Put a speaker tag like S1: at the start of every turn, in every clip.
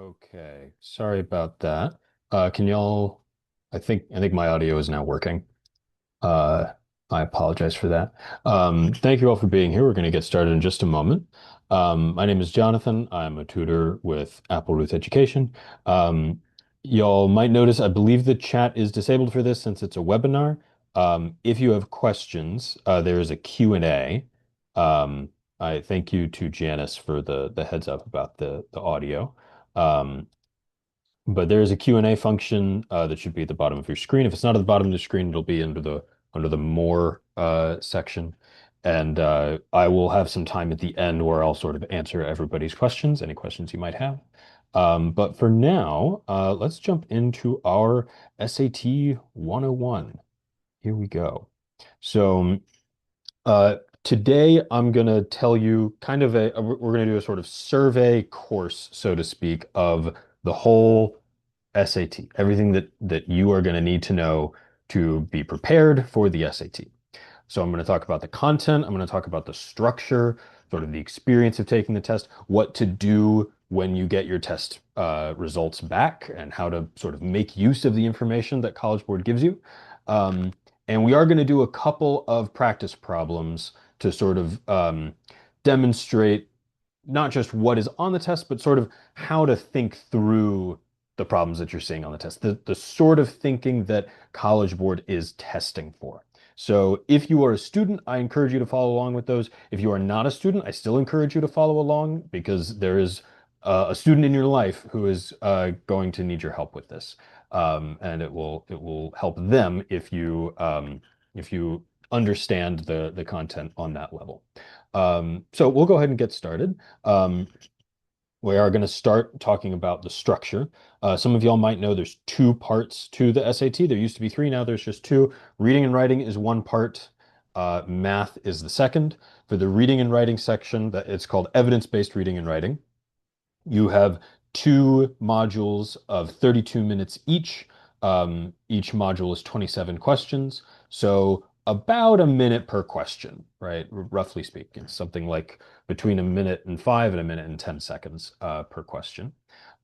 S1: Okay, sorry about that. Can y'all? I think my audio is now working. Uh, I apologize for that. Thank you all for being here. We're going to get started in just a moment. My name is Jonathan. I'm a tutor with Applerouth Education. Um, y'all might notice, I believe the chat is disabled for this since it's a webinar. If you have questions, there is a Q&A. Um, I thank you to Janice for the heads up about the audio. Um, but there is a Q&A function that should be at the bottom of your screen. If it's not at the bottom of the screen, it'll be under the more section. And I will have some time at the end where I'll sort of answer everybody's questions, any questions you might have. But for now, let's jump into our SAT 101. Here we go. So today I'm going to tell you kind of we're going to do a sort of survey course, so to speak, of the whole SAT, everything that you are going to need to know to be prepared for the SAT. So I'm going to talk about the content, I'm going to talk about the structure, sort of the experience of taking the test, what to do when you get your test results back, and how to sort of make use of the information that College Board gives you. Um, and we are going to do a couple of practice problems to sort of demonstrate not just what is on the test, but sort of how to think through the problems that you're seeing on the test, the sort of thinking that College Board is testing for. So if you are a student, I encourage you to follow along with those. If you are not a student, I still encourage you to follow along because there is a student in your life who is going to need your help with this, and it will help them if you understand the content on that level. So we'll go ahead and get started. Um, we are going to start talking about the structure. Some of y'all might know there's two parts to the SAT. There used to be three, now there's just two. Reading and writing is one part. Math is the second. For the reading and writing section, that it's called evidence-based reading and writing. You have two modules of 32 minutes each. Each module is 27 questions. So about a minute per question, right? Roughly speaking, something like between a minute and 5 and a minute and 10 seconds per question.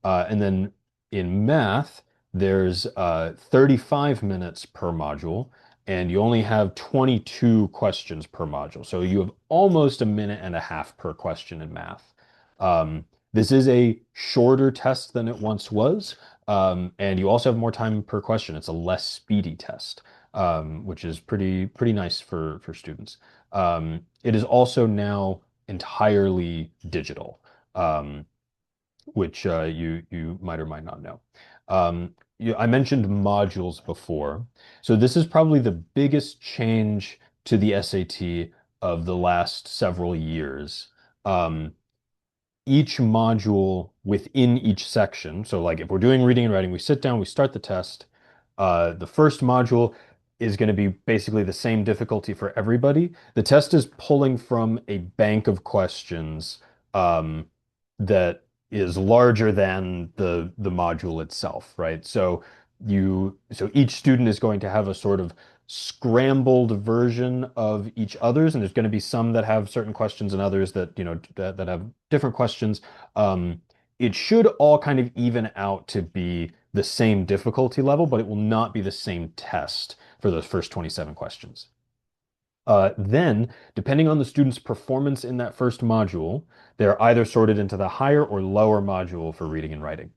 S1: And then in math, there's 35 minutes per module, and you only have 22 questions per module. So you have almost a minute and a half per question in math. This is a shorter test than it once was, and you also have more time per question. It's a less speedy test, which is pretty nice for students. It is also now entirely digital, which you might or might not know. I mentioned modules before, so this is probably the biggest change to the SAT of the last several years. Each module within each section. So like if we're doing reading and writing, we sit down, we start the test. The first module is going to be basically the same difficulty for everybody. The test is pulling from a bank of questions that is larger than the module itself, right? So each student is going to have a sort of scrambled version of each other's, and there's going to be some that have certain questions and others that that have different questions. It should all kind of even out to be the same difficulty level, but it will not be the same test for those first 27 questions. Then, depending on the student's performance in that first module, they're either sorted into the higher or lower module for reading and writing.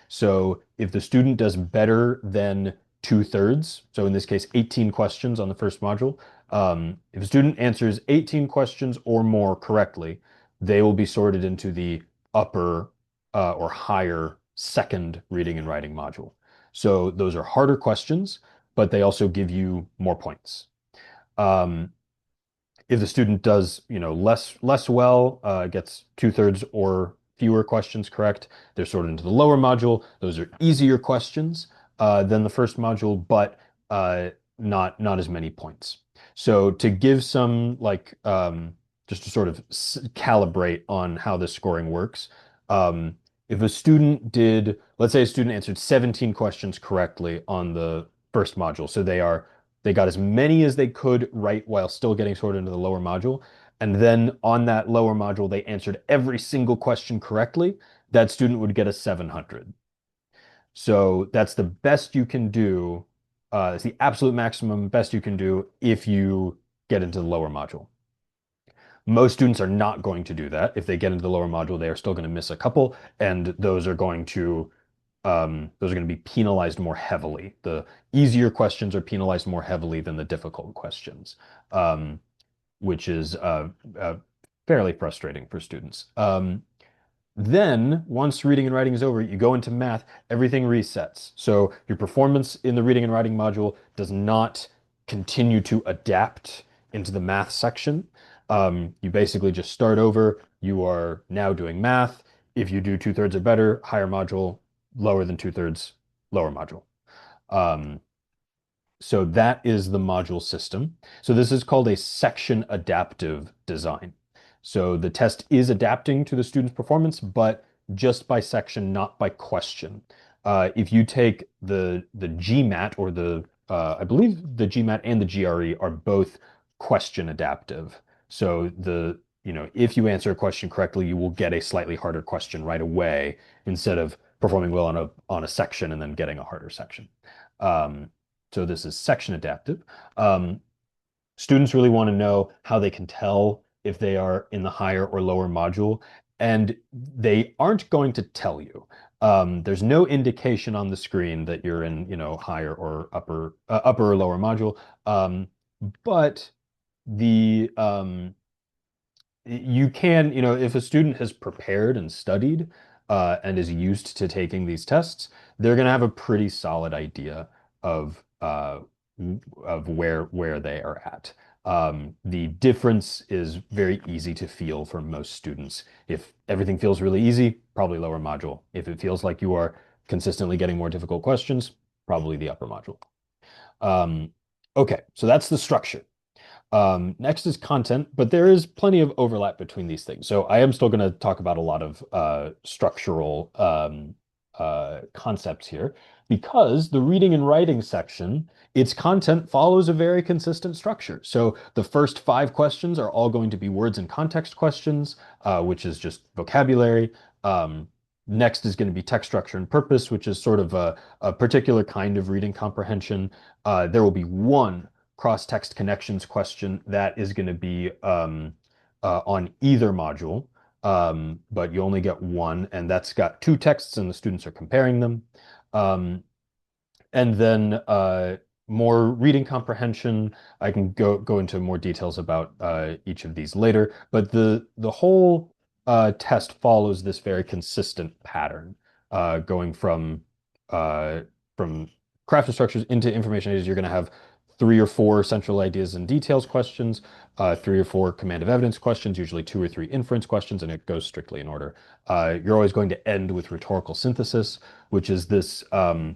S1: So if the student does better than two-thirds, so in this case, 18 questions on the first module, if a student answers 18 questions or more correctly, they will be sorted into the upper or higher second reading and writing module. So those are harder questions, but they also give you more points. Um, if the student does, less well, gets two-thirds or fewer questions correct, they're sorted into the lower module. Those are easier questions than the first module, but not as many points. So to give some just to sort of calibrate on how this scoring works, if a student did, let's say a student answered 17 questions correctly on the first module, so they got as many as they could right while still getting sorted into the lower module. And then on that lower module, they answered every single question correctly. that student would get a 700. So that's the best you can do. It's the absolute maximum best you can do if you get into the lower module. Most students are not going to do that. If they get into the lower module, they are still going to miss a couple, and those are going to be penalized more heavily. The easier questions are penalized more heavily than the difficult questions, um, which is fairly frustrating for students. Then, once reading and writing is over, you go into math, everything resets. So your performance in the reading and writing module does not continue to adapt into the math section. You basically just start over. You are now doing math. If you do two-thirds or better, higher module, lower than two-thirds, lower module. Um, so that is the module system. So this is called a section adaptive design. So the test is adapting to the student's performance, but just by section, not by question. If you take the GMAT or I believe the GMAT and the GRE are both question adaptive. So if you answer a question correctly, you will get a slightly harder question right away instead of performing well on a section and then getting a harder section. Um, so this is section adaptive. Um, Students really want to know how they can tell if they are in the higher or lower module, and they aren't going to tell you. There's no indication on the screen that you're in, higher or upper or lower module. But the you can, if a student has prepared and studied and is used to taking these tests, they're going to have a pretty solid idea of where they are at. The difference is very easy to feel for most students. If everything feels really easy, probably lower module. If it feels like you are consistently getting more difficult questions, probably the upper module. Okay, so that's the structure. Next is content, but there is plenty of overlap between these things. So I am still going to talk about a lot of structural concepts here because the reading and writing section, its content follows a very consistent structure. So the first 5 questions are all going to be words and context questions, which is just vocabulary. Next is going to be text structure and purpose, which is sort of a particular kind of reading comprehension. There will be one cross-text connections question that is going to be on either module, but you only get one, and that's got 2 texts, and the students are comparing them. Um, and then more reading comprehension. I can go into more details about each of these later, but the whole test follows this very consistent pattern, going from craft structures into information ideas. You're going to have 3 or 4 central ideas and details questions, 3 or 4 command of evidence questions, usually 2 or 3 inference questions, and it goes strictly in order. You're always going to end with rhetorical synthesis, which is this kind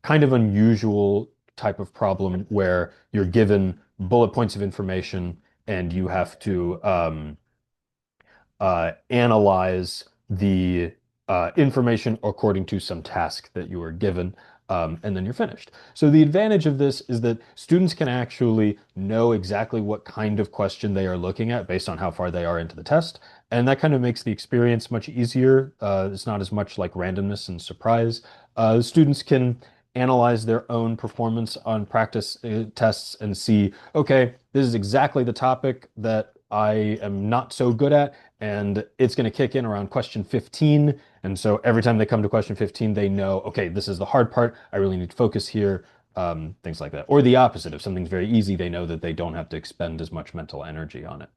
S1: of unusual type of problem where you're given bullet points of information and you have to analyze the information according to some task that you were given, and then you're finished. So the advantage of this is that students can actually know exactly what kind of question they are looking at based on how far they are into the test. And that kind of makes the experience much easier. It's not as much like randomness and surprise. Students can analyze their own performance on practice tests and see, okay, this is exactly the topic that I am not so good at, and it's going to kick in around question 15. And so every time they come to question 15, they know, okay, this is the hard part. I really need to focus here, things like that. Or the opposite. If something's very easy, they know that they don't have to expend as much mental energy on it.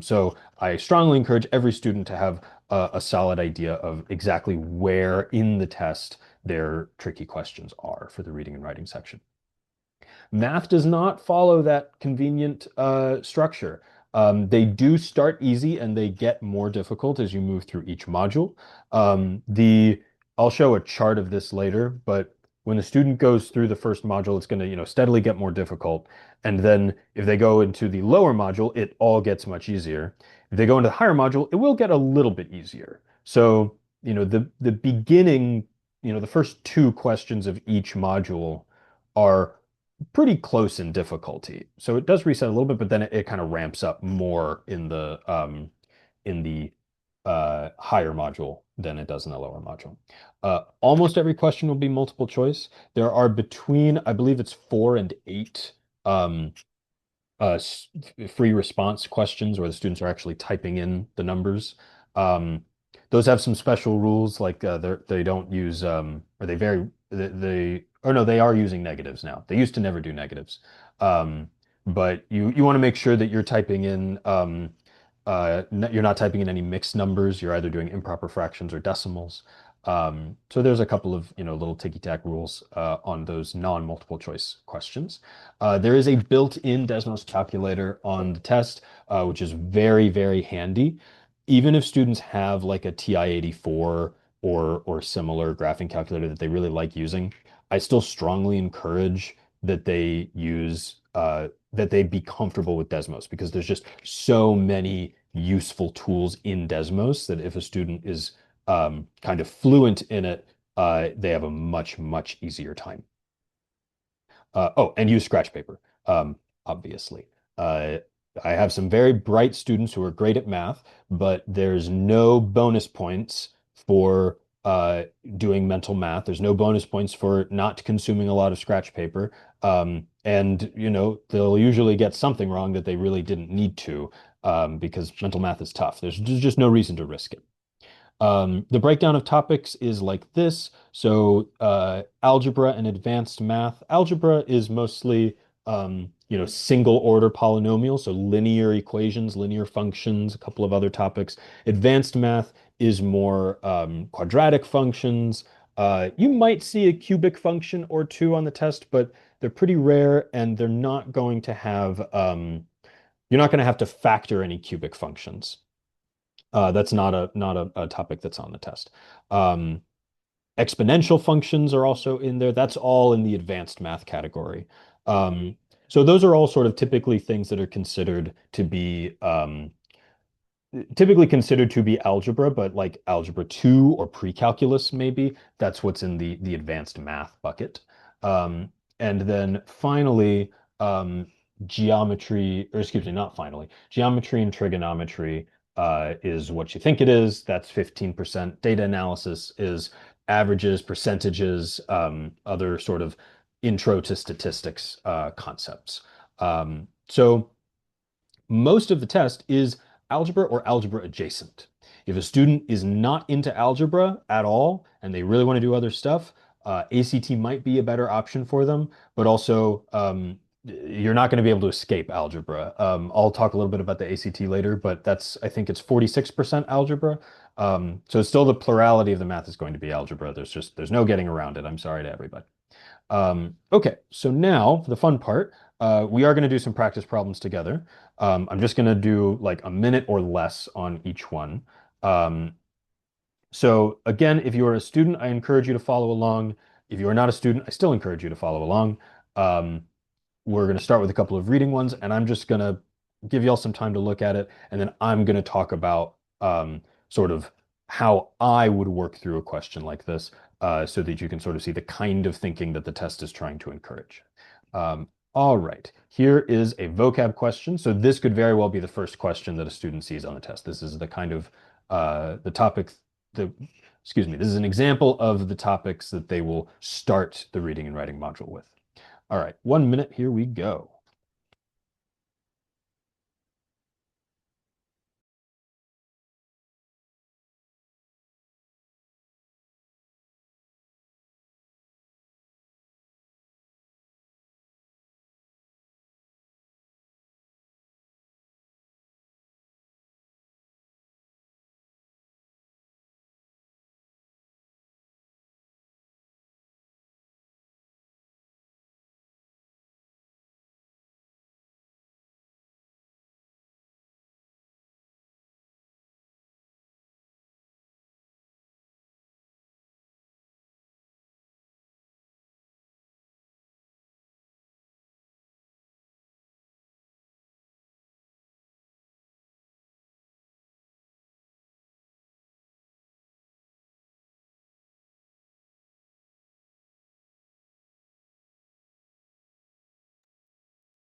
S1: So I strongly encourage every student to have a solid idea of exactly where in the test their tricky questions are for the reading and writing section. Math does not follow that convenient structure. They do start easy and they get more difficult as you move through each module. I'll show a chart of this later, but when the student goes through the first module, it's going to, steadily get more difficult. And then if they go into the lower module, it all gets much easier. If they go into the higher module, it will get a little bit easier. So, the beginning, the first 2 questions of each module are pretty close in difficulty. So it does reset a little bit, but then it kind of ramps up more in the higher module than it does in the lower module. Almost every question will be multiple choice. There are between, I believe it's 4 and 8 um, free response questions where the students are actually typing in the numbers. Um, those have some special rules, like they don't use or they very they or no, they are using negatives now. They used to never do negatives. But you want to make sure that you're typing in you're not typing in any mixed numbers. You're either doing improper fractions or decimals. So there's a couple of little ticky-tack rules on those non-multiple choice questions. There is a built-in Desmos calculator on the test, which is very, very handy. Even if students have like a TI-84 or similar graphing calculator that they really like using, I still strongly encourage that they use that they be comfortable with Desmos because there's just so many useful tools in Desmos that if a student is kind of fluent in it, they have a much, much easier time. Oh, and use scratch paper, obviously. Uh, I have some very bright students who are great at math, but there's no bonus points for doing mental math. There's no bonus points for not consuming a lot of scratch paper. And, they'll usually get something wrong that they really didn't need to, because mental math is tough. There's just no reason to risk it. The breakdown of topics is like this. So, algebra and advanced math. Algebra is mostly, single order polynomials, so linear equations, linear functions, a couple of other topics. Advanced math is more quadratic functions. You might see a cubic function or two on the test, but they're pretty rare, and you're not going to have to factor any cubic functions. That's not a topic that's on the test. Um, Exponential functions are also in there. That's all in the advanced math category. So those are all sort of typically considered to be algebra, but like algebra 2 or pre-calculus, maybe. That's what's in the advanced math bucket. Um, and then finally, geometry, or excuse me, not finally, geometry and trigonometry is what you think it is. That's 15%. Data analysis is averages, percentages, other sort of intro to statistics concepts. So most of the test is algebra or algebra adjacent. If a student is not into algebra at all and they really want to do other stuff, ACT might be a better option for them, but also you're not going to be able to escape algebra. I'll talk a little bit about the ACT later, but I think it's 46% algebra. So still the plurality of the math is going to be algebra. There's no getting around it. I'm sorry to everybody. Okay, so now for the fun part, we are going to do some practice problems together. I'm just going to do like a minute or less on each one. Um, so again, if you are a student, I encourage you to follow along. If you are not a student, I still encourage you to follow along. Um, we're going to start with a couple of reading ones, and I'm just going to give y'all some time to look at it, and then I'm going to talk about sort of how I would work through a question like this, so that you can sort of see the kind of thinking that the test is trying to encourage. All right, here is a vocab question. So this could very well be the first question that a student sees on the test. This is the kind of the topic, the excuse me, this is an example of the topics that they will start the reading and writing module with. All right, 1 minute, here we go.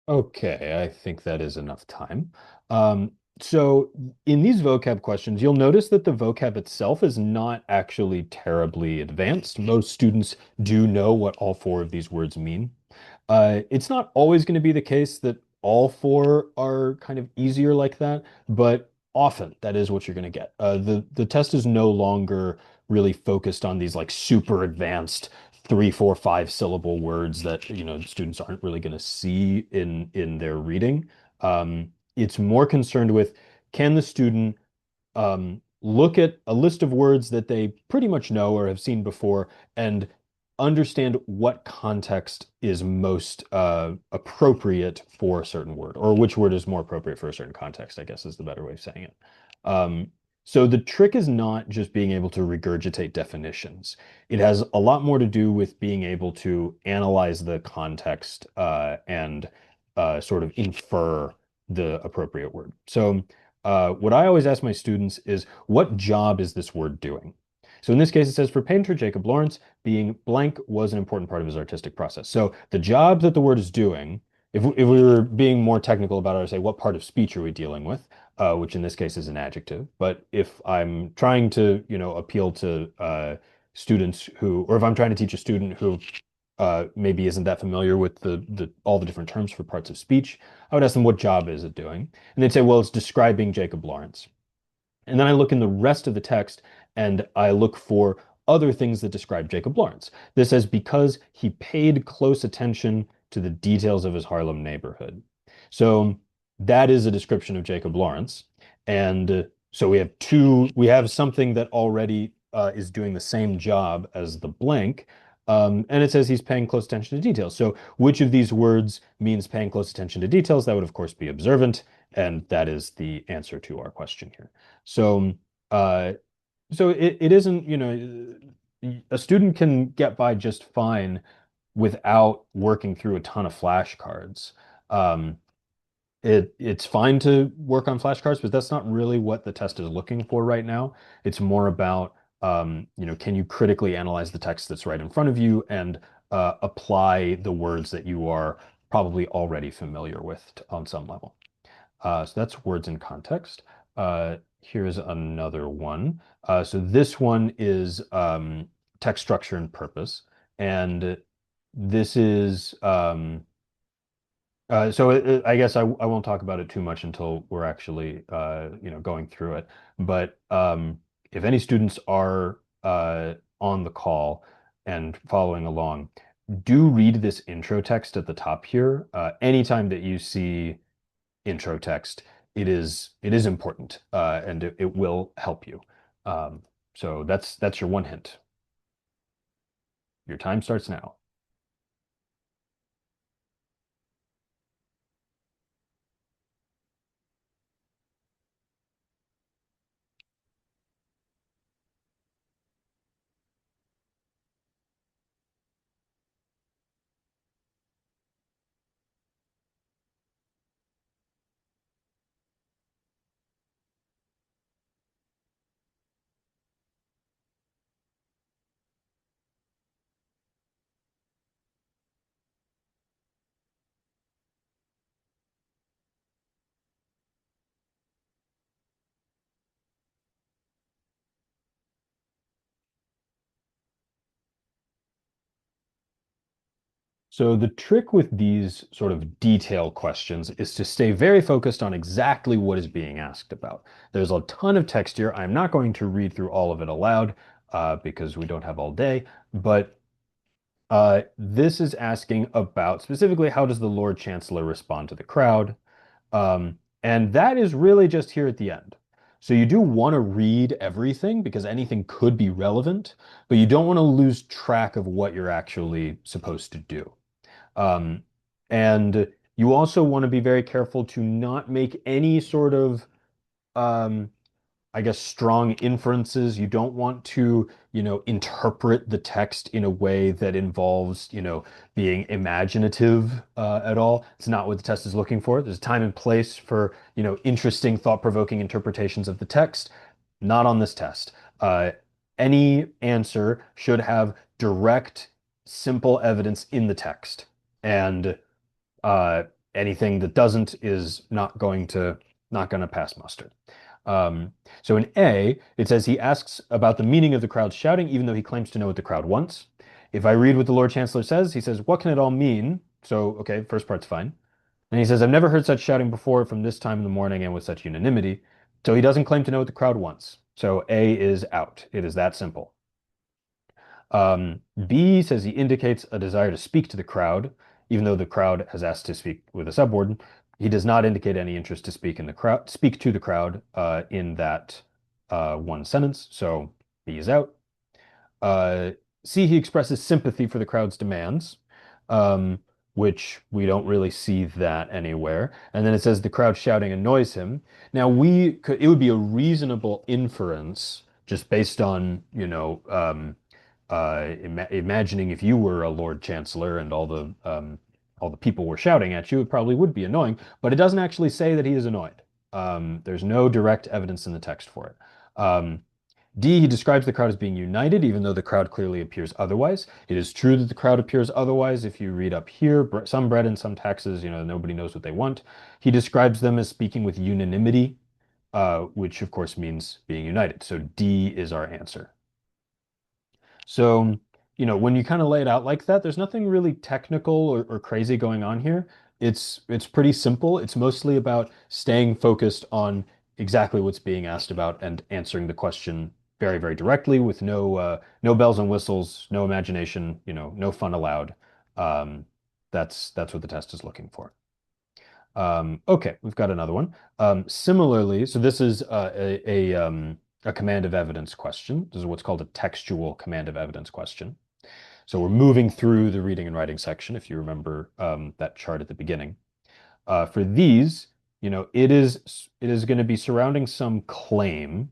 S1: Okay, I think that is enough time. So in these vocab questions, you'll notice that the vocab itself is not actually terribly advanced. Most students do know what all four of these words mean. It's not always going to be the case that all four are kind of easier like that, but often that is what you're going to get. The test is no longer really focused on these like super advanced three, four, five syllable words that students aren't really going to see in their reading. It's more concerned with, can the student look at a list of words that they pretty much know or have seen before and understand what context is most appropriate for a certain word, or which word is more appropriate for a certain context, I guess is the better way of saying it. Um, so the trick is not just being able to regurgitate definitions. It has a lot more to do with being able to analyze the context and sort of infer the appropriate word. So what I always ask my students is, what job is this word doing? So in this case, it says for painter Jacob Lawrence, being blank was an important part of his artistic process. So the job that the word is doing, if we were being more technical about it, I'd say what part of speech are we dealing with, which in this case is an adjective. But if I'm trying to, appeal to students who, or if I'm trying to teach a student who maybe isn't that familiar with the all the different terms for parts of speech, I would ask them, what job is it doing? And they'd say, well, it's describing Jacob Lawrence. And then I look in the rest of the text and I look for other things that describe Jacob Lawrence. This says, because he paid close attention to the details of his Harlem neighborhood. So that is a description of Jacob Lawrence. And so we have something that already is doing the same job as the blank. And it says he's paying close attention to details. So which of these words means paying close attention to details? That would, of course, be observant. And that is the answer to our question here. So, uh, it isn't, a student can get by just fine without working through a ton of flashcards. Um, it's fine to work on flashcards, but that's not really what the test is looking for right now. It's more about, can you critically analyze the text that's right in front of you and apply the words that you are probably already familiar with on some level. So that's words in context. Here's another one. So this one is text structure and purpose. And this is, I guess I won't talk about it too much until we're actually, going through it. But if any students are on the call and following along, do read this intro text at the top here. Anytime that you see intro text, it is important, and it will help you. So that's your one hint. Your time starts now. So the trick with these sort of detail questions is to stay very focused on exactly what is being asked about. There's a ton of text here. I'm not going to read through all of it aloud because we don't have all day, but this is asking about specifically, how does the Lord Chancellor respond to the crowd? And that is really just here at the end. So you do want to read everything because anything could be relevant, but you don't want to lose track of what you're actually supposed to do. Um, and you also want to be very careful to not make any sort of um, I guess, strong inferences. You don't want to, interpret the text in a way that involves, being imaginative at all. It's not what the test is looking for. There's a time and place for, interesting, thought-provoking interpretations of the text. Not on this test. Any answer should have direct, simple evidence in the text. And uh, anything that doesn't is not going to pass muster. Um, so in A, it says he asks about the meaning of the crowd shouting, even though he claims to know what the crowd wants. If I read what the Lord Chancellor says, he says, what can it all mean? So, okay, first part's fine. And he says, I've never heard such shouting before from this time in the morning and with such unanimity. So he doesn't claim to know what the crowd wants. So A is out. It is that simple. B says he indicates a desire to speak to the crowd, even though the crowd has asked to speak with a subwarden. He does not indicate any interest to speak to the crowd in that one sentence. So B is out. Uh, C, he expresses sympathy for the crowd's demands, um, which we don't really see that anywhere. And then it says the crowd shouting annoys him. Now it would be a reasonable inference just based on, imagining if you were a Lord Chancellor and all the people were shouting at you, it probably would be annoying, but it doesn't actually say that he is annoyed. There's no direct evidence in the text for it. D, he describes the crowd as being united, even though the crowd clearly appears otherwise. It is true that the crowd appears otherwise. If you read up here, some bread and some taxes, nobody knows what they want. He describes them as speaking with unanimity, which of course means being united. So D is our answer. So, when you kind of lay it out like that, there's nothing really technical or crazy going on here. It's pretty simple. It's mostly about staying focused on exactly what's being asked about and answering the question very, very directly with no bells and whistles, no imagination, no fun allowed. Um, that's what the test is looking for. Okay, we've got another one. Similarly, so this is a command of evidence question. This is what's called a textual command of evidence question. So we're moving through the reading and writing section, if you remember that chart at the beginning. For these, it is going to be surrounding some claim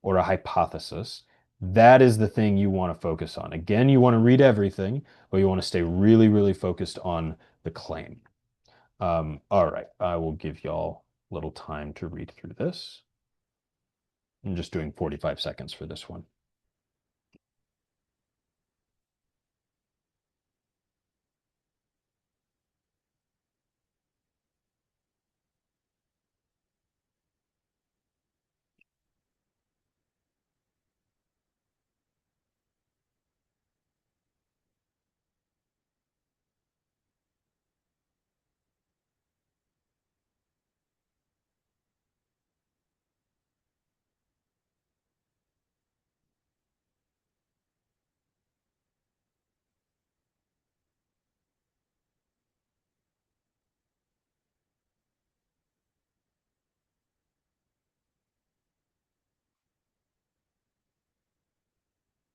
S1: or a hypothesis. That is the thing you want to focus on. Again, you want to read everything, but you want to stay really, really focused on the claim. All right, I will give y'all a little time to read through this. I'm just doing 45 seconds for this one.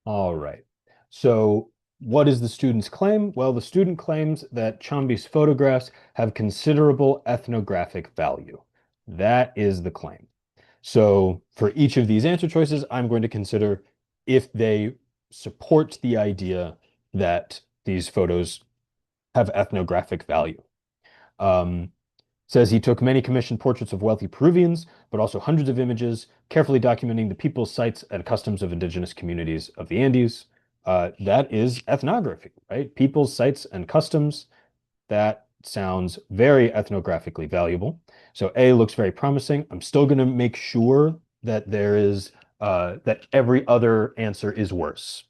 S1: All right. So what is the student's claim? Well, the student claims that Chamby's photographs have considerable ethnographic value. That is the claim. So for each of these answer choices, I'm going to consider if they support the idea that these photos have ethnographic value. Um, Says he took many commissioned portraits of wealthy Peruvians, but also hundreds of images, carefully documenting the people's sites and customs of indigenous communities of the Andes. That is ethnography, right? People's sites and customs. That sounds very ethnographically valuable. So A looks very promising. I'm still going to make sure that that every other answer is worse,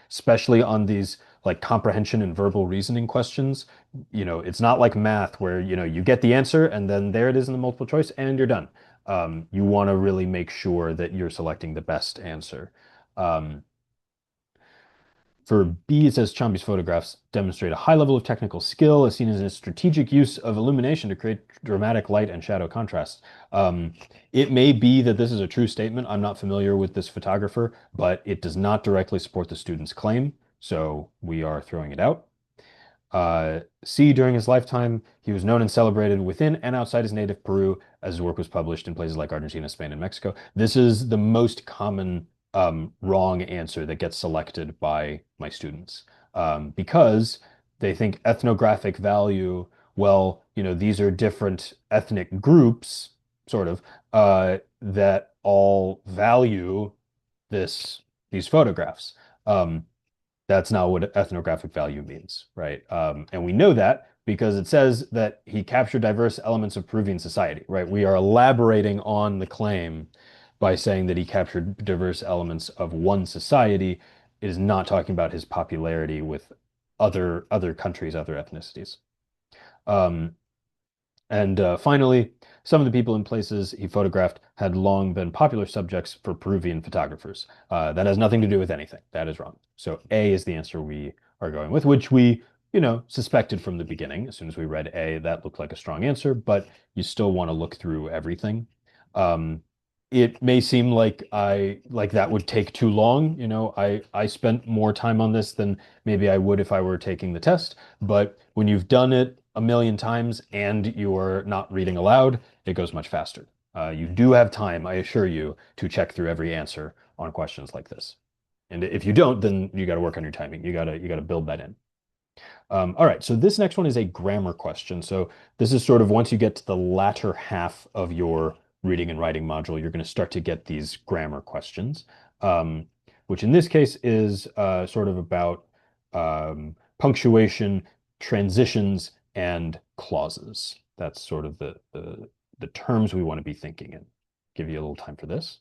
S1: especially on these like comprehension and verbal reasoning questions. It's not like math where, you get the answer and then there it is in the multiple choice and you're done. You want to really make sure that you're selecting the best answer. Um, for B, it says Chamby's photographs demonstrate a high level of technical skill as seen as a strategic use of illumination to create dramatic light and shadow contrast. It may be that this is a true statement. I'm not familiar with this photographer, but it does not directly support the student's claim, so we are throwing it out. C, during his lifetime, he was known and celebrated within and outside his native Peru as his work was published in places like Argentina, Spain, and Mexico. This is the most common wrong answer that gets selected by my students because they think ethnographic value, well, these are different ethnic groups, sort of, that all value these photographs. That's not what ethnographic value means, right? And we know that because it says that he captured diverse elements of Peruvian society, right? We are elaborating on the claim by saying that he captured diverse elements of one society. It is not talking about his popularity with other countries, other ethnicities. Um, and finally, some of the people and places he photographed had long been popular subjects for Peruvian photographers. That has nothing to do with anything. That is wrong. So A is the answer we are going with, which we, suspected from the beginning. As soon as we read A, that looked like a strong answer, but you still want to look through everything. Um, it may seem like that would take too long. I spent more time on this than maybe I would if I were taking the test. But when you've done it a million times and you're not reading aloud, it goes much faster. You do have time, I assure you, to check through every answer on questions like this. And if you don't, then you got to work on your timing. You got to build that in. All right, so this next one is a grammar question. So this is sort of once you get to the latter half of your reading and writing module, you're going to start to get these grammar questions, which in this case is sort of about punctuation, transitions, and clauses. That's sort of the terms we want to be thinking in. Give you a little time for this.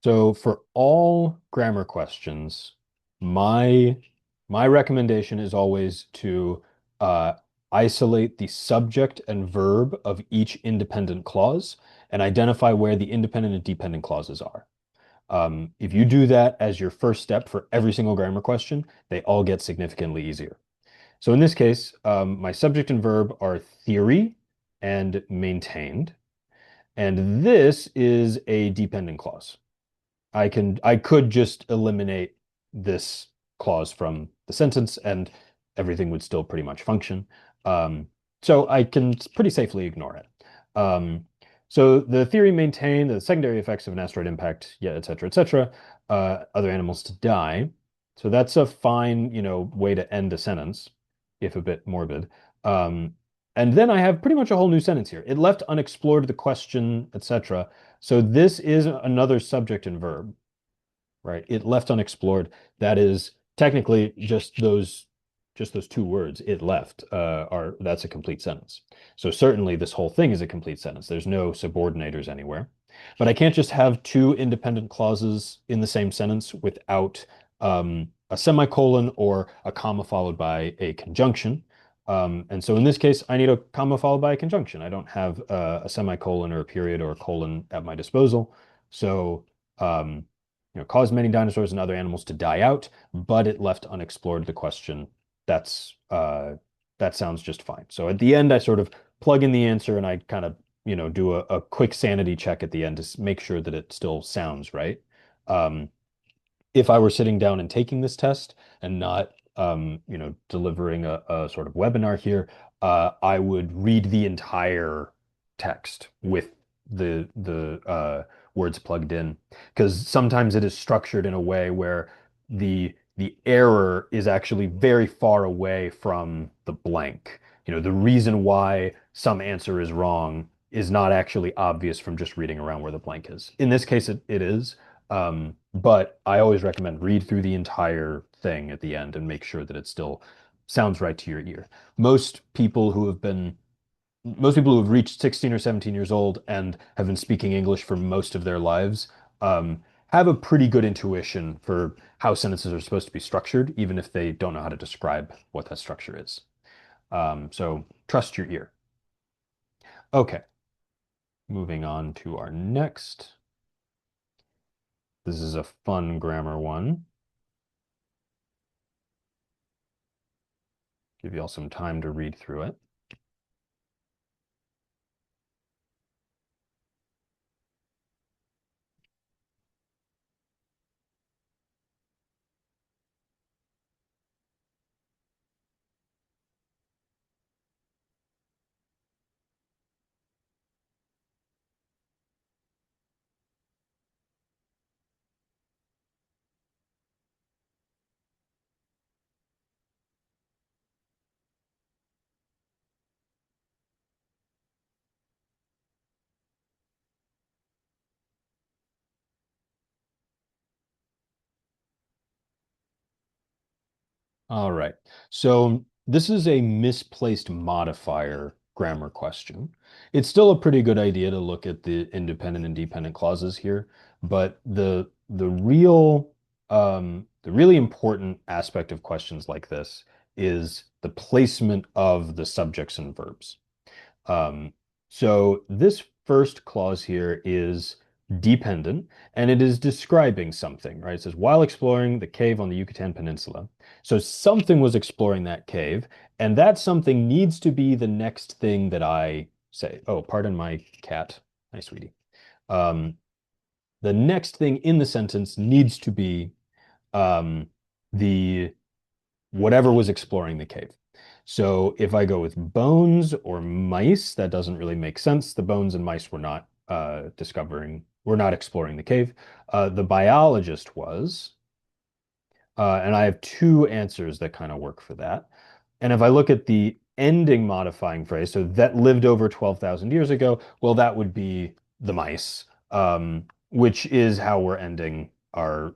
S1: So for all grammar questions, my my recommendation is always to uh, isolate the subject and verb of each independent clause and identify where the independent and dependent clauses are. If you do that as your first step for every single grammar question, they all get significantly easier. So in this case, my subject and verb are theory and maintained, and this is a dependent clause. I could just eliminate this clause from the sentence and everything would still pretty much function. Um, so I can pretty safely ignore it. Um, so the theory maintained the secondary effects of an asteroid impact, yeah, et cetera, other animals to die. So that's a fine, way to end a sentence, if a bit morbid. Um, and then I have pretty much a whole new sentence here. It left unexplored the question, etc. So this is another subject and verb, right? It left unexplored. That is technically just those two words, it left, are that's a complete sentence. So certainly this whole thing is a complete sentence. There's no subordinators anywhere. But I can't just have two independent clauses in the same sentence without a semicolon or a comma followed by a conjunction. And so in this case, I need a comma followed by a conjunction. I don't have a semicolon or a period or a colon at my disposal. So caused many dinosaurs and other animals to die out, but it left unexplored the question. That's that sounds just fine. So at the end, I sort of plug in the answer and I kind of, do a quick sanity check at the end to make sure that it still sounds right. Um, if I were sitting down and taking this test and not, delivering a sort of webinar here, I would read the entire text with the words plugged in, because sometimes it is structured in a way where the error is actually very far away from the blank. The reason why some answer is wrong is not actually obvious from just reading around where the blank is. In this case, it is. But I always recommend read through the entire thing at the end and make sure that it still sounds right to your ear. Most people who have been, most people who have reached 16 or 17 years old and have been speaking English for most of their lives, have a pretty good intuition for how sentences are supposed to be structured, even if they don't know how to describe what that structure is. So trust your ear. Okay, moving on to our next. This is a fun grammar one. Give you all some time to read through it. All right. So this is a misplaced modifier grammar question. It's still a pretty good idea to look at the independent and dependent clauses here, but the really important aspect of questions like this is the placement of the subjects and verbs. Um, so this first clause here is dependent, and it is describing something, right? It says, while exploring the cave on the Yucatan Peninsula. So something was exploring that cave, and that something needs to be the next thing that I say. Oh, pardon my cat. Hi, sweetie. Um, the next thing in the sentence needs to be um, the whatever was exploring the cave. So if I go with bones or mice, that doesn't really make sense. The bones and mice were not we're not exploring the cave. The biologist was, and I have two answers that kind of work for that. And if I look at the ending modifying phrase, so that lived over 12,000 years ago, well, that would be the mice, which is how we're ending our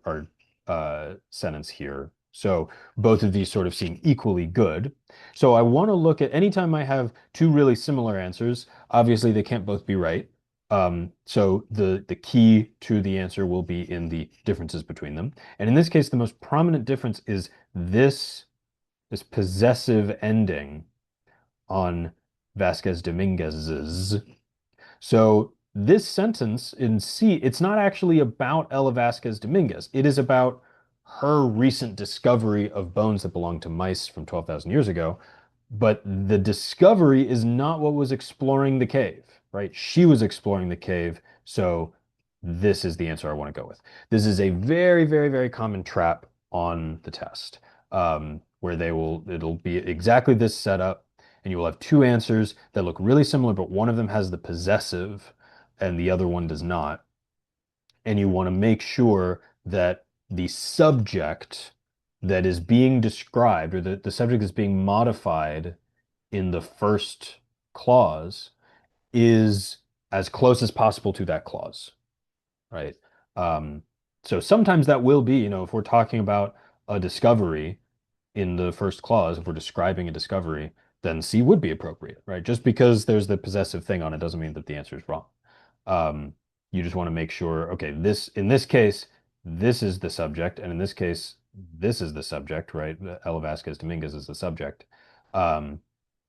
S1: sentence here. So both of these sort of seem equally good. So I want to look at anytime I have two really similar answers, obviously they can't both be right. So the key to the answer will be in the differences between them. And in this case, the most prominent difference is this possessive ending on Vasquez Dominguez's. So this sentence in C, it's not actually about Ella Vasquez Dominguez. It is about her recent discovery of bones that belonged to mice from 12,000 years ago. But the discovery is not what was exploring the cave, right? She was exploring the cave. So this is the answer I want to go with. This is a very, very, very common trap on the test, where it'll be exactly this setup, and you will have two answers that look really similar, but one of them has the possessive and the other one does not. And you want to make sure that the subject that is being described or the subject is being modified in the first clause is as close as possible to that clause, right? Um, so sometimes that will be, if we're talking about a discovery in the first clause, if we're describing a discovery, then C would be appropriate, right? Just because there's the possessive thing on it doesn't mean that the answer is wrong. Um, you just want to make sure, okay, in this case, this is the subject, and in this case, this is the subject, right? Ella Vasquez Dominguez is the subject. Um,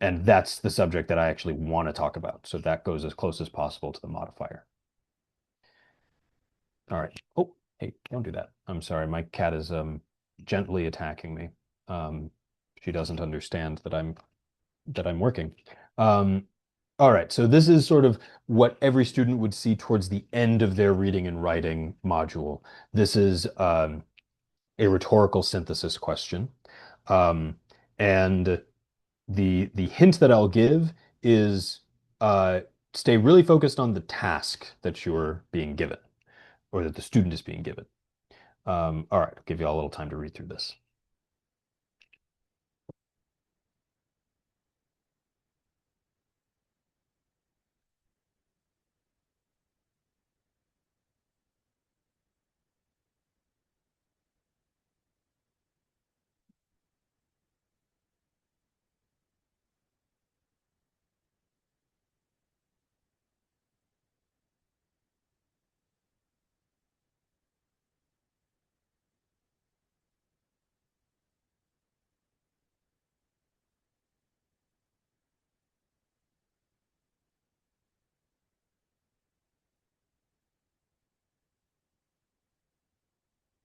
S1: and that's the subject that I actually want to talk about. So that goes as close as possible to the modifier. All right. Oh, hey, don't do that. I'm sorry. My cat is gently attacking me. Um, she doesn't understand that I'm working. Um, all right. So this is sort of what every student would see towards the end of their reading and writing module. This is a rhetorical synthesis question. Um, and the hint that I'll give is uh, stay really focused on the task that you're being given or that the student is being given. All right, I'll give you all a little time to read through this.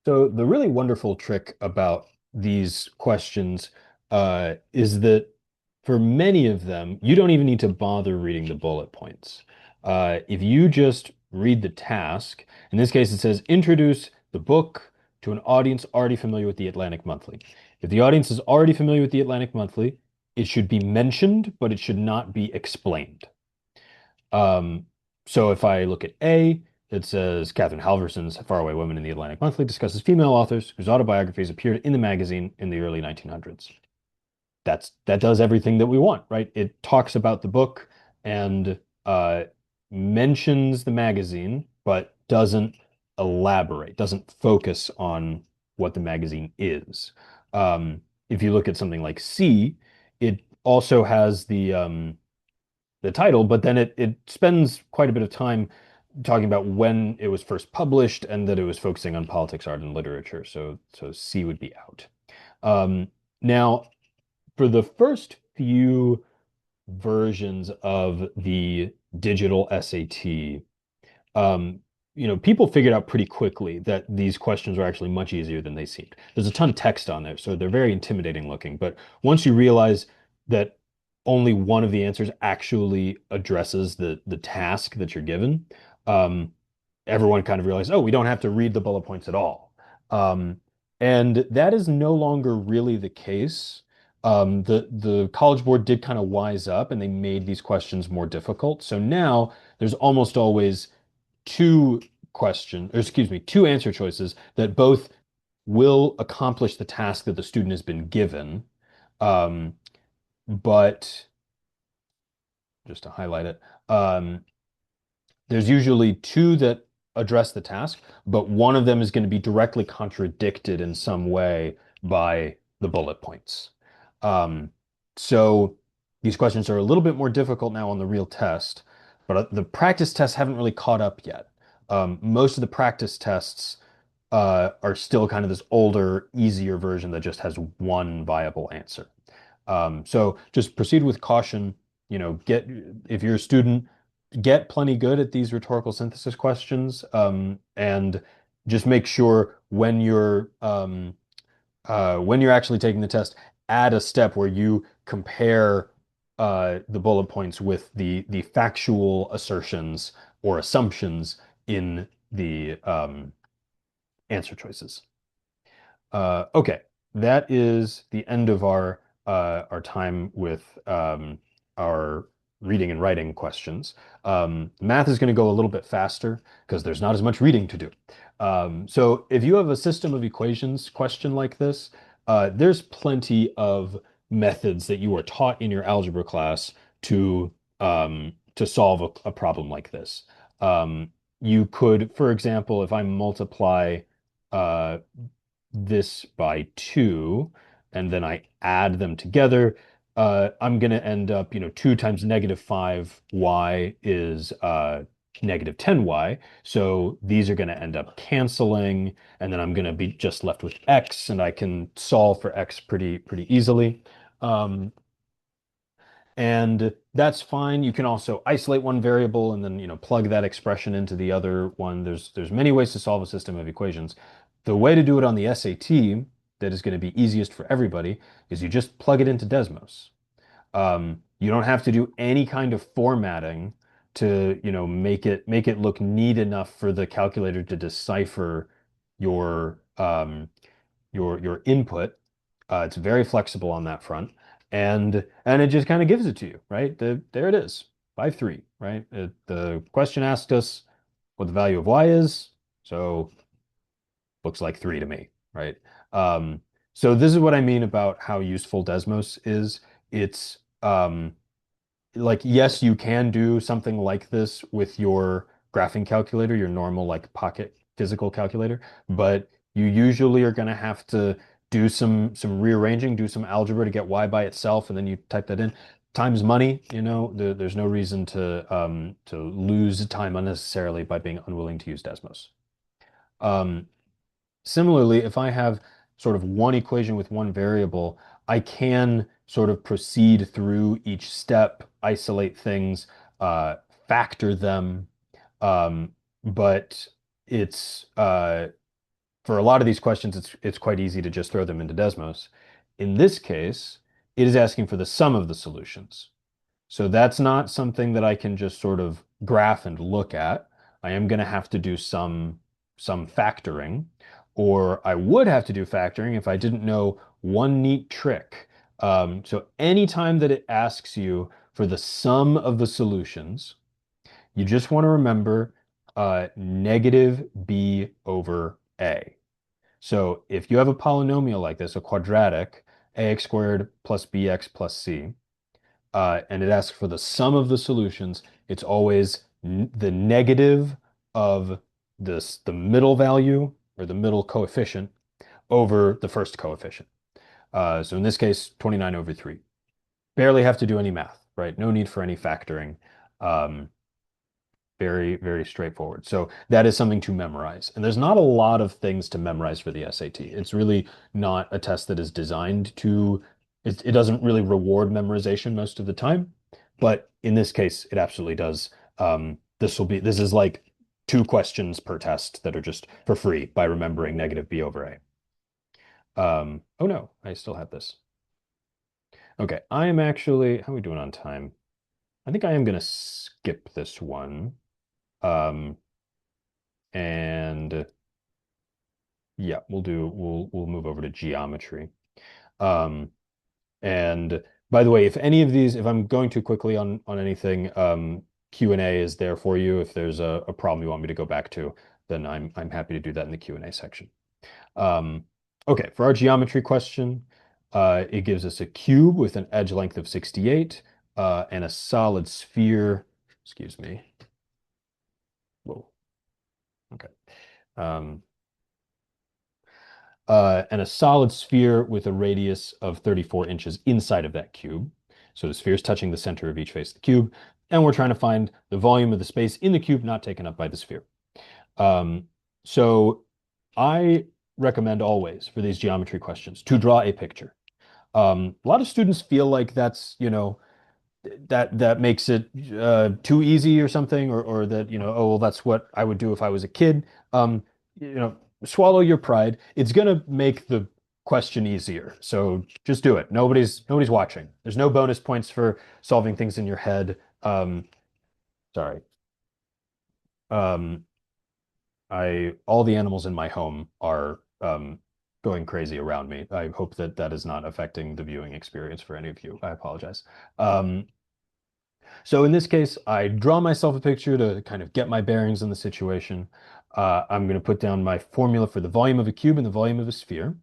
S1: So the really wonderful trick about these questions is that for many of them, you don't even need to bother reading the bullet points. If you just read the task, in this case, it says introduce the book to an audience already familiar with the Atlantic Monthly. If the audience is already familiar with the Atlantic Monthly, it should be mentioned, but it should not be explained. Um, so if I look at A, it says Catherine Halverson's Faraway Women in the Atlantic Monthly discusses female authors whose autobiographies appeared in the magazine in the early 1900s. That does everything that we want, right? It talks about the book and uh, mentions the magazine, but doesn't elaborate, doesn't focus on what the magazine is. If you look at something like C, it also has the title, but then it spends quite a bit of time talking about when it was first published and that it was focusing on politics, art, and literature. So C would be out. Now, for the first few versions of the digital SAT, um, people figured out pretty quickly that these questions are actually much easier than they seemed. There's a ton of text on there, so they're very intimidating looking. But once you realize that only one of the answers actually addresses the task that you're given, um, everyone kind of realized, oh, we don't have to read the bullet points at all. Um, and that is no longer really the case. The College Board did kind of wise up and they made these questions more difficult. So now there's almost always two two answer choices that both will accomplish the task that the student has been given. Um, but just to highlight it, there's usually two that address the task, but one of them is going to be directly contradicted in some way by the bullet points. Um, so these questions are a little bit more difficult now on the real test, but the practice tests haven't really caught up yet. Most of the practice tests are still kind of this older, easier version that just has one viable answer. So just proceed with caution. Get if you're a student, get plenty good at these rhetorical synthesis questions, and just make sure when you're actually taking the test, add a step where you compare the bullet points with the factual assertions or assumptions in the answer choices. Okay, that is the end of our time with our reading and writing questions. Math is going to go a little bit faster because there's not as much reading to do. So if you have a system of equations question like this, there's plenty of methods that you were taught in your algebra class to solve a problem like this. You could, for example, if I multiply uh, this by 2, and then I add them together, I'm going to end up, 2 times negative 5y is negative 10y. So these are going to end up canceling, and then I'm going to be just left with x, and I can solve for x pretty easily. Um, and that's fine. You can also isolate one variable and then, plug that expression into the other one. There's many ways to solve a system of equations. The way to do it on the SAT that is going to be easiest for everybody is you just plug it into Desmos. You don't have to do any kind of formatting to, make it look neat enough for the calculator to decipher your your input. It's very flexible on that front, and it just kind of gives it to you, right? There it is, 5-3, right? The question asked us what the value of y is, so looks like 3 to me, right? So this is what I mean about how useful Desmos is. It's like, yes, you can do something like this with your graphing calculator, your normal like pocket physical calculator, but you usually are going to have to do some rearranging, do some algebra to get y by itself, and then you type that in. Time is money, there's no reason to lose time unnecessarily by being unwilling to use Desmos. Um, Similarly, if I have sort of one equation with one variable, I can sort of proceed through each step, isolate things, uh, factor them. But it's for a lot of these questions, it's quite easy to just throw them into Desmos. In this case, it is asking for the sum of the solutions. So that's not something that I can just sort of graph and look at. I am going to have to do some factoring, or I would have to do factoring if I didn't know one neat trick. So anytime that it asks you for the sum of the solutions, you just want to remember negative b over a. So if you have a polynomial like this, a quadratic, ax squared plus bx plus c, and it asks for the sum of the solutions, it's always the negative of the middle value or the middle coefficient over the first coefficient. So in this case, 29 over 3. Barely have to do any math, right? No need for any factoring. Um, very, very straightforward. So that is something to memorize. And there's not a lot of things to memorize for the SAT. It's really not a test that is designed to, it doesn't really reward memorization most of the time. But in this case, it absolutely does. This is like 2 questions per test that are just for free by remembering negative b over a. Oh no, I still have this. Okay, I am actually, how are we doing on time? I think I am going to skip this one. Um, and yeah, we'll move over to geometry. Um, and by the way, if any of these, if I'm going too quickly on anything, Q&A is there for you. If there's a problem you want me to go back to, then I'm happy to do that in the Q&A section. Um, okay, for our geometry question, it gives us a cube with an edge length of 68 and a solid sphere. Excuse me. Whoa. Okay. Um, and a solid sphere with a radius of 34 inches inside of that cube. So the sphere is touching the center of each face of the cube, and we're trying to find the volume of the space in the cube not taken up by the sphere. Um, so I recommend always for these geometry questions to draw a picture. A lot of students feel like that's, that makes it too easy or something, or that, oh, well, that's what I would do if I was a kid. You know, swallow your pride. It's gonna make the question easier. So just do it. Nobody's watching. There's no bonus points for solving things in your head. Sorry. Um, I all the animals in my home are going crazy around me. I hope that that is not affecting the viewing experience for any of you. I apologize. Um, So in this case, I draw myself a picture to kind of get my bearings in the situation. I'm going to put down my formula for the volume of a cube and the volume of a sphere.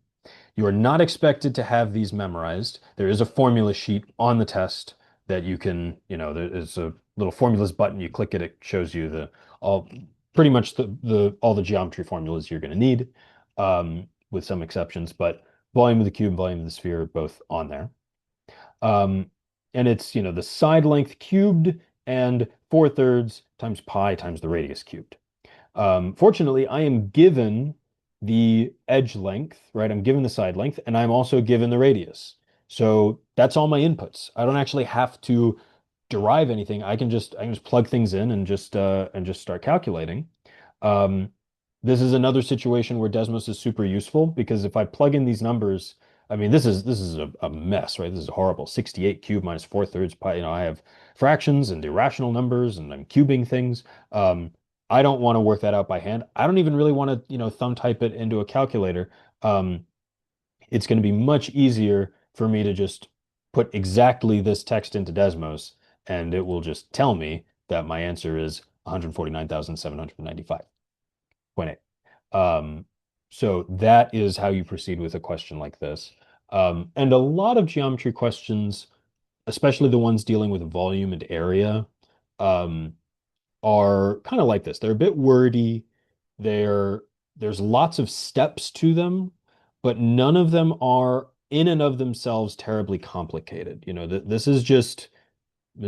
S1: You are not expected to have these memorized. There is a formula sheet on the test that you can, there is a little formulas button. You click it, it shows you all pretty much all the geometry formulas you're going to need, with some exceptions, but volume of the cube, volume of the sphere, are both on there. Um, and it's, the side length cubed and 4/3 times pi times the radius cubed. Fortunately, I am given the edge length, right? I'm given the side length, and I'm also given the radius. So that's all my inputs. I don't actually have to derive anything. I can just plug things in and just start calculating. Um, this is another situation where Desmos is super useful because if I plug in these numbers, I mean, this is a mess, right? This is horrible. 68 cubed minus 4/3 pi. I have fractions and irrational numbers, and I'm cubing things. I don't want to work that out by hand. I don't even really want to, thumb type it into a calculator. Um, it's going to be much easier for me to just put exactly this text into Desmos, and it will just tell me that my answer is 149,795.8. So that is how you proceed with a question like this. And a lot of geometry questions, especially the ones dealing with volume and area, um, are kind of like this. They're a bit wordy. There's lots of steps to them, but none of them are in and of themselves terribly complicated. This is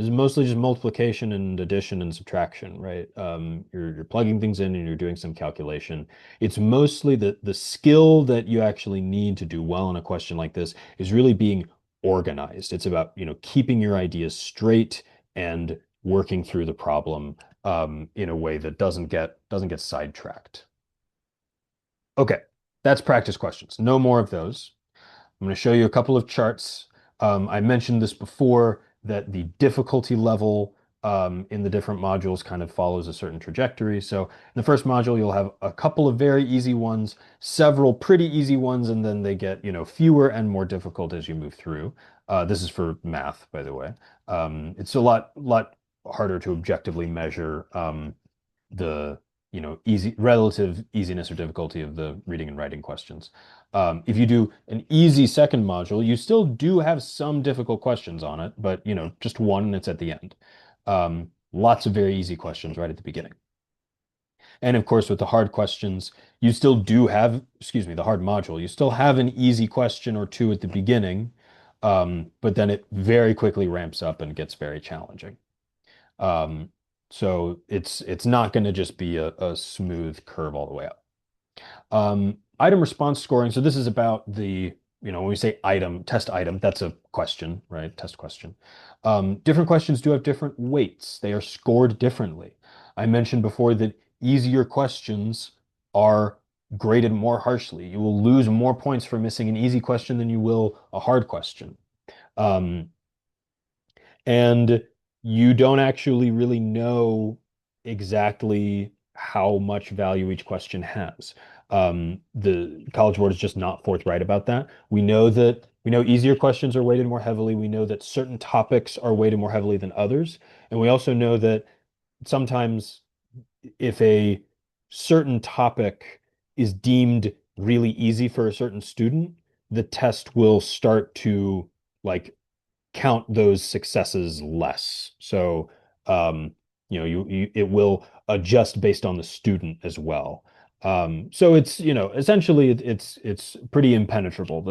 S1: mostly just multiplication and addition and subtraction, right? You're plugging things in and you're doing some calculation. It's mostly the skill that you actually need to do well in a question like this is really being organized. It's about, keeping your ideas straight and working through the problem in a way that doesn't get sidetracked. Okay, that's practice questions. No more of those. I'm going to show you a couple of charts. I mentioned this before that the difficulty level in the different modules kind of follows a certain trajectory. So in the first module, you'll have a couple of very easy ones, several pretty easy ones, and then they get, fewer and more difficult as you move through. This is for math, by the way. It's a lot harder to objectively measure the easy relative easiness or difficulty of the reading and writing questions. If you do an easy second module, you still do have some difficult questions on it, but just one and it's at the end. Lots of very easy questions right at the beginning. And of course, with the hard questions, you still do have, excuse me, the hard module, you still have an easy question or two at the beginning, but then it very quickly ramps up and gets very challenging. Um, so it's not going to just be a smooth curve all the way up. Item response scoring. So this is about when we say item, test item, that's a question, right? Test question. Different questions do have different weights. They are scored differently. I mentioned before that easier questions are graded more harshly. You will lose more points for missing an easy question than you will a hard question. Um, and you don't actually really know exactly how much value each question has. The College Board is just not forthright about that. We know easier questions are weighted more heavily. We know that certain topics are weighted more heavily than others. And we also know that sometimes if a certain topic is deemed really easy for a certain student, the test will start to like count those successes less. So, it will adjust based on the student as well. So essentially it's pretty impenetrable.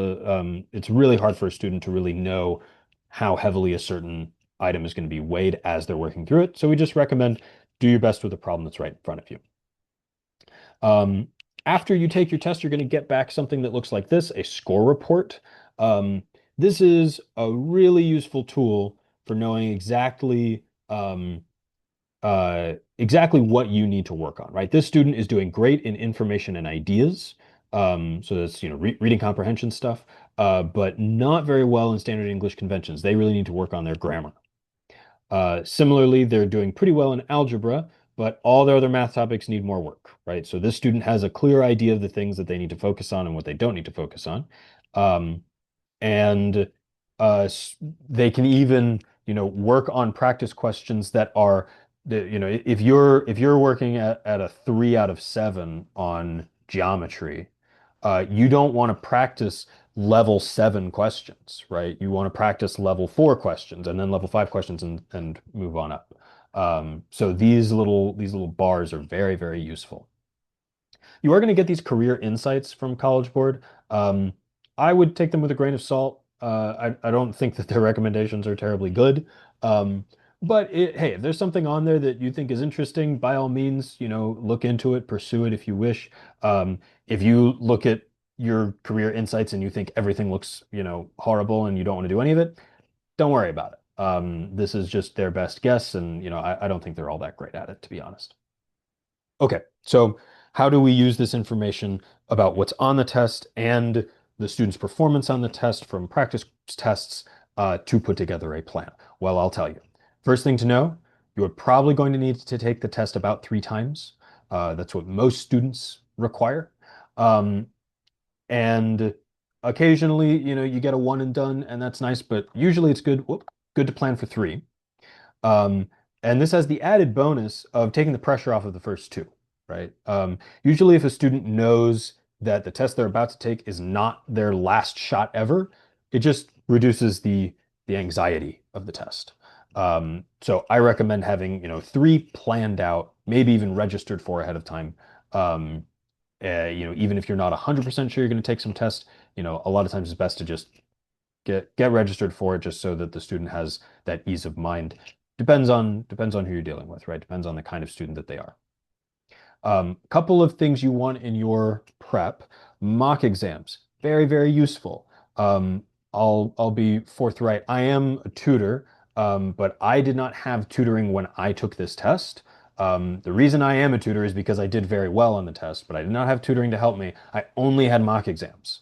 S1: It's really hard for a student to really know how heavily a certain item is going to be weighed as they're working through it. So we just recommend do your best with the problem that's right in front of you. Um, After you take your test, you're going to get back something that looks like this, a score report. This is a really useful tool for knowing exactly what you need to work on, right? This student is doing great in information and ideas. So that's, reading comprehension stuff, but not very well in standard English conventions. They really need to work on their grammar. Similarly, they're doing pretty well in algebra, but all their other math topics need more work, right? So this student has a clear idea of the things that they need to focus on and what they don't need to focus on. Um, and they can even, work on practice questions that are, if you're working at a 3 out of 7 on geometry, you don't want to practice level 7 questions, right? You want to practice level 4 questions and then level 5 questions and move on up. So these little bars are very, very useful. You are going to get these career insights from College Board. I would take them with a grain of salt. I don't think that their recommendations are terribly good. Um, but hey, if there's something on there that you think is interesting, by all means, look into it, pursue it if you wish. If you look at your career insights and you think everything looks, horrible and you don't want to do any of it, don't worry about it. This is just their best guess, and I don't think they're all that great at it, to be honest. Okay, so how do we use this information about what's on the test and the student's performance on the test from practice tests to put together a plan? Well, I'll tell you. First thing to know, you are probably going to need to take the test about 3 times. That's what most students require. Um, and occasionally, you get a one and done, and that's nice, but usually it's good to plan for 3. Um, and this has the added bonus of taking the pressure off of the first 2, right? Usually, if a student knows that the test they're about to take is not their last shot ever, it just reduces the anxiety of the test. So I recommend having, 3 planned out, maybe even registered for ahead of time. Um, Even if you're not 100% sure you're going to take some tests, a lot of times it's best to just get registered for it just so that the student has that ease of mind. Depends on who you're dealing with, right? Depends on the kind of student that they are. Couple of things you want in your prep. Mock exams, very, very useful. I'll be forthright. I am a tutor, but I did not have tutoring when I took this test. The reason I am a tutor is because I did very well on the test, but I did not have tutoring to help me. I only had mock exams.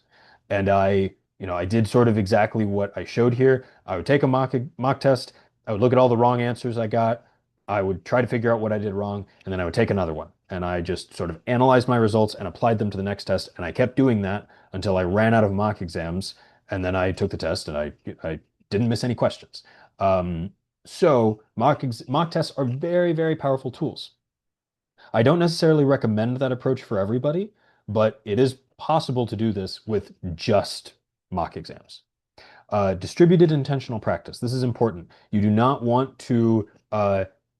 S1: And I I did sort of exactly what I showed here. I would take a mock test. I would look at all the wrong answers I got. I would try to figure out what I did wrong, and then I would take another one. And I just sort of analyzed my results and applied them to the next test. And I kept doing that until I ran out of mock exams. And then I took the test and I didn't miss any questions. Um, so mock tests are very, very powerful tools. I don't necessarily recommend that approach for everybody, but it is possible to do this with just mock exams. Distributed intentional practice. This is important. You do not want to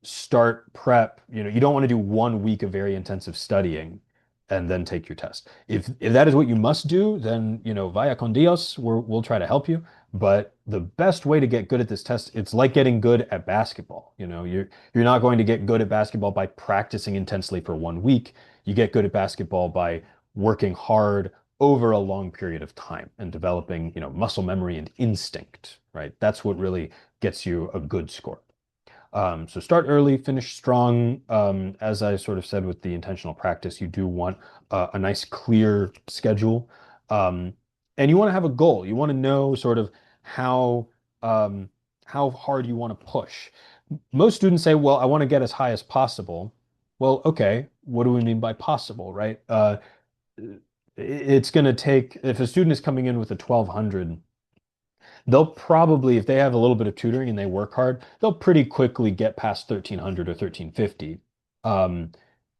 S1: start prep. You don't want to do 1 week of very intensive studying and then take your test. If that is what you must do, then vaya con Dios, we'll try to help you. But the best way to get good at this test, it's like getting good at basketball. You're not going to get good at basketball by practicing intensely for 1 week. You get good at basketball by working hard over a long period of time and developing, muscle memory and instinct, right? That's what really gets you a good score. So start early, finish strong. As I sort of said with the intentional practice, you do want a nice clear schedule. Um, and you want to have a goal. You want to know sort of how um, how hard you want to push. Most students say, well, I want to get as high as possible. Well, okay, what do we mean by possible, right? It's going to take, if a student is coming in with a 1200, they'll probably, if they have a little bit of tutoring and they work hard, they'll pretty quickly get past 1300 or 1350. Um,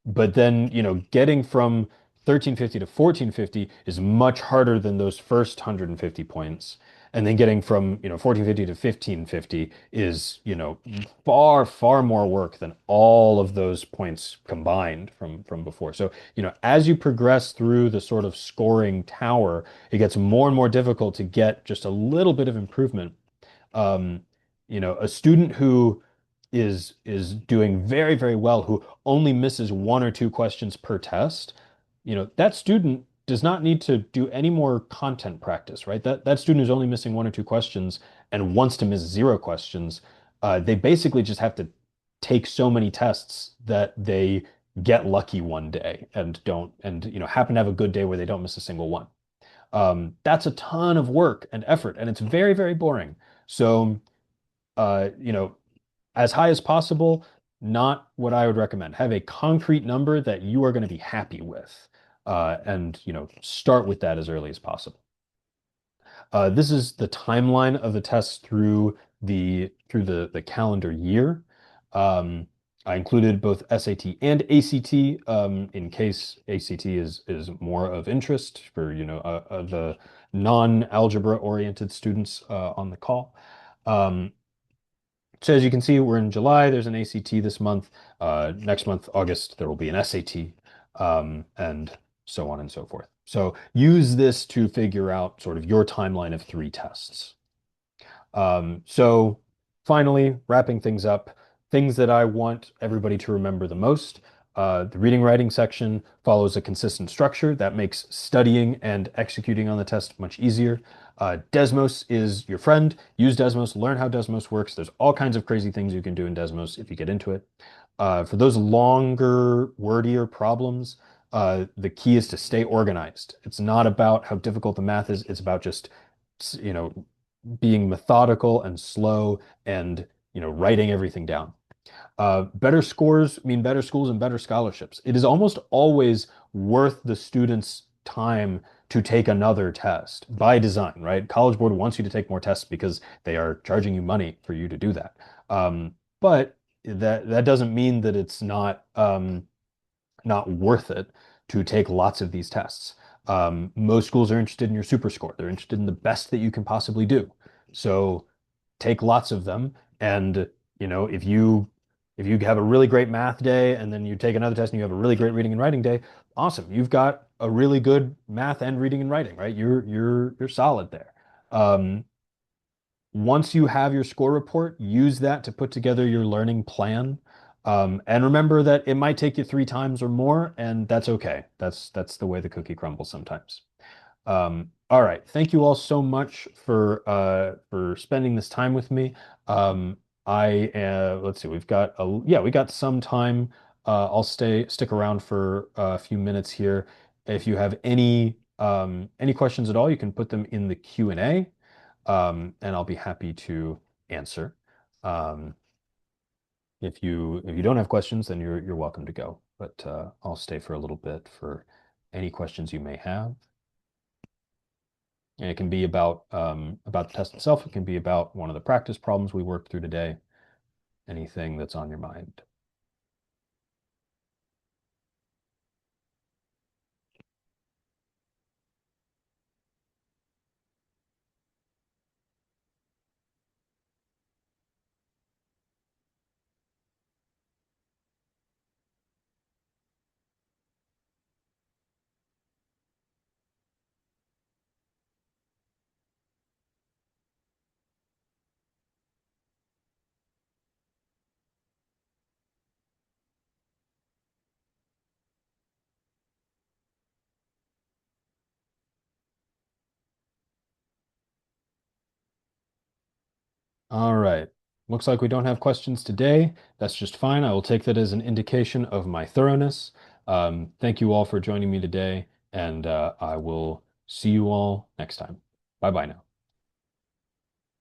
S1: but then, getting from 1350 to 1450 is much harder than those first 150 points. And then getting from, 1450 to 1550 is, far, far more work than all of those points combined from before. So, as you progress through the sort of scoring tower, it gets more and more difficult to get just a little bit of improvement. Um, a student who is doing very, very well, who only misses 1 or 2 questions per test, that student does not need to do any more content practice, right? That student who's only missing 1 or 2 questions and wants to miss 0 questions, they basically just have to take so many tests that they get lucky one day and don't, and happen to have a good day where they don't miss a single one. That's a ton of work and effort, and it's very, very boring. So, uh, you know, as high as possible, not what I would recommend. Have a concrete number that you are going to be happy with, and start with that as early as possible. This is the timeline of the tests through the calendar year. Um, I included both SAT and ACT in case ACT is more of interest for the non-algebra oriented students on the call. Um, so as you can see, we're in July. There's an ACT this month. Next month, August, there will be an SAT, and so on and so forth. So use this to figure out sort of your timeline of 3 tests. So finally, wrapping things up, things that I want everybody to remember the most. The reading writing section follows a consistent structure that makes studying and executing on the test much easier. Desmos is your friend. Use Desmos, learn how Desmos works. There's all kinds of crazy things you can do in Desmos if you get into it. For those longer, wordier problems, the key is to stay organized. It's not about how difficult the math is. It's about just, you know, being methodical and slow and writing everything down. Better scores mean better schools and better scholarships. It is almost always worth the student's time to take another test by design, right? College Board wants you to take more tests because they are charging you money for you to do that. But that doesn't mean that it's not worth it to take lots of these tests. Most schools are interested in your super score. They're interested in the best that you can possibly do. So take lots of them. And if you have a really great math day and then you take another test and you have a really great reading and writing day, awesome. You've got a really good math and reading and writing, right? You're solid there. Once you have your score report, use that to put together your learning plan. And remember that it might take you 3 times or more, and that's okay. That's the way the cookie crumbles sometimes. All right. Thank you all so much for spending this time with me. Let's see, we got some time. I'll stick around for a few minutes here. If you have any Any questions at all, you can put them in the Q&A, and I'll be happy to answer. Um, if you don't have questions, then you're welcome to go. But I'll stay for a little bit for any questions you may have. And it can be about the test itself. It can be about one of the practice problems we worked through today. Anything that's on your mind. All right. Looks like we don't have questions today. That's just fine. I will take that as an indication of my thoroughness. Thank you all for joining me today, and I will see you all next time. Bye bye now.